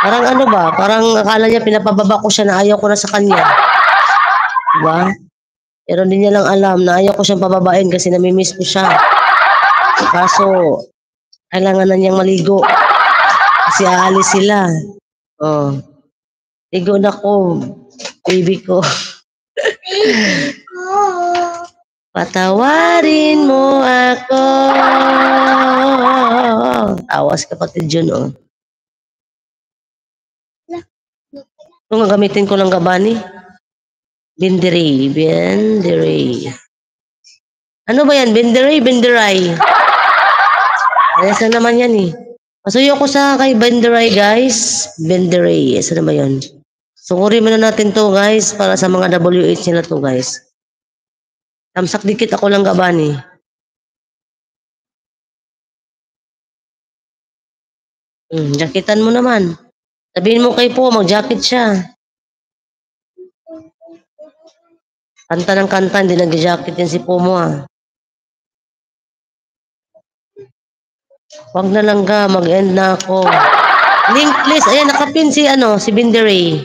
Parang ano ba, parang akala niya pinapababa ko siya na ayaw ko na sa kanya. Diba? Pero hindi niya lang alam na ayaw ko siyang pababain kasi namimiss ko siya. Kaso, kailangan na niyang maligo. Kasi aalis sila. Oh. Ligo na ko, baby ko. Patawarin mo ako. Awas kapatid yun, oh. Ito nga gamitin ko lang gabani. Benderay. Ano ba yan? Benderay. Ayos na naman yan eh. Pasuyo ko sa kay Benderay guys. Benderay. Saan na ba yun? Sukuri muna natin to guys para sa mga WH nila to guys. Tamsak dikit ako lang gabani. Jaketan mo naman. Sabihin mo kay Po, mag-jacket siya. Kanta ng kanta, hindi nag-jacket yan si Po mo ah. Wag na lang ka, mag-end na ako. Link please, ayan nakapin si si Benderay.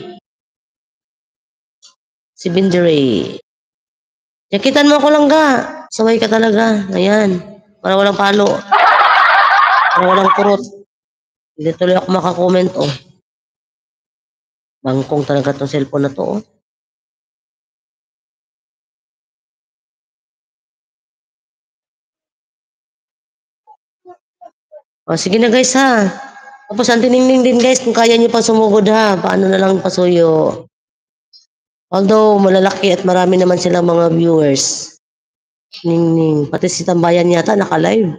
Si Benderay. Jaketan mo ako lang ga. Saway ka talaga. Ayan. Para walang palo. Para walang kurot. Hindi tuloy ako makakomment oh. Bangkong talaga itong cellphone na to oh. O sige na guys ha. Tapos ang tiningning din guys kung kaya nyo pa sumugod ha. Paano na lang pasuyo. Although malalaki at marami naman silang mga viewers. Ningning. Pati si Tambayan yata naka-live.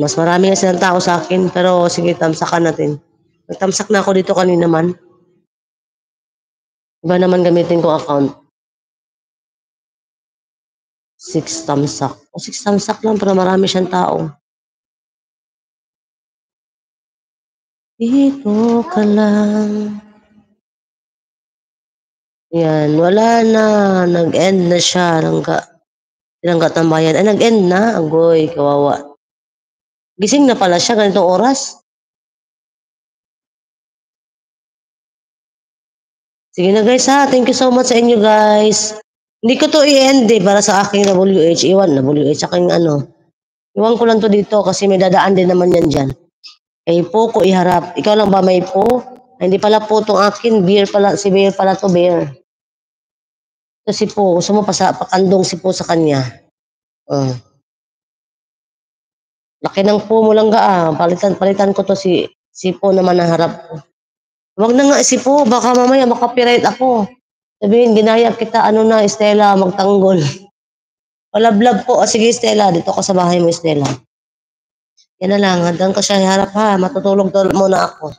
Mas marami nga silang tao sa akin. Pero sige, tamsakan natin. Nagtamsak na ako dito kanina man. Iba naman gamitin ko account. 6 tamsak. O 6 tamsak lang pero marami siyang tao. Dito ka lang. Yan, wala na. Nag-end na siya. Langga Tambayan. Ay, nag-end na. Agoy, kawawa. Gising na pala siya ganitong oras. Sige na guys ha. Thank you so much sa inyo guys. Hindi ko to i-end para sa aking WH. WH. Aking Iwan ko lang to dito kasi may dadaan din naman yan dyan. Eh po ko iharap. Ikaw lang ba may po? Ay, hindi pala po tong akin. Si Beer pala to, Beer. Ito si po. Gusto mo pakandong si po sa kanya. Laki ng po mo lang palitan ko to si po naman na harap ko. Wag na nga si po. Baka mamaya makapiright ako. Sabihin, ginaya kita, Estela, magtanggol. Palablab po. Sige, Estela, dito ka sa bahay mo, Estela. Yan na lang, hanggang ko siya harap ha. Matutulog muna ako.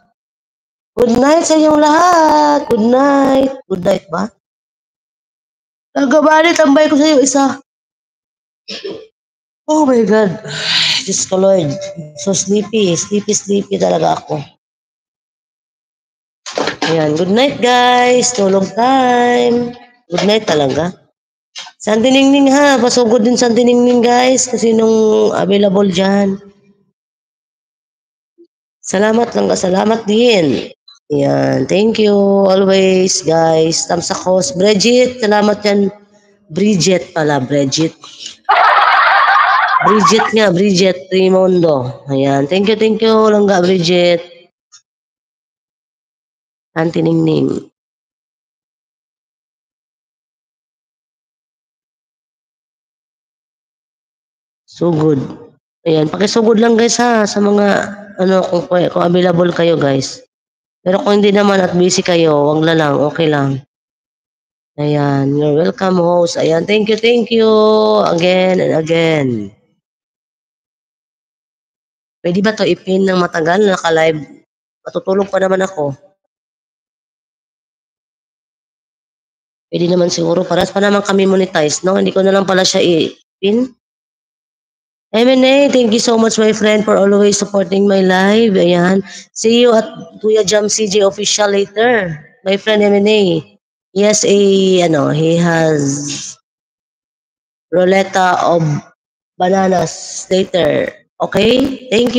Good night sa inyong lahat. Good night. Good night ba? Nagabali, tambay ko sa iyo isa. Oh my God. Diyos ko Lord. So sleepy. Sleepy talaga ako. Ayan. Good night guys. Tulog time. Good night talaga. Santi Ningning ha. Pasugod din Santi Ningning guys. Kasi nung available dyan. Salamat din. Ayan. Thank you always guys. Tamsak host. Bridget. Salamat yan. Bridget pala. Bridget Rimondo. Ayan. Thank you. Langga Bridget. Santi Ningning. Sugod. Ayan, pakisugod lang guys ha sa mga kung available kayo guys. Pero kung hindi naman at busy kayo, wag na lang, okay lang. Ayan, you're welcome host. Ayan, thank you again and again. Pwede ba to ipin ng matagal na naka-live? Matutulog pa naman ako. Pwede naman siguro, paras pa naman kami monetize, no? Hindi ko na lang pala siya ipin. M&A, thank you so much my friend for always supporting my live. Ayan. See you at Kuya Jam CJ official later. My friend M&A. He has he has Roleta of bananas later. Okay? Thank you.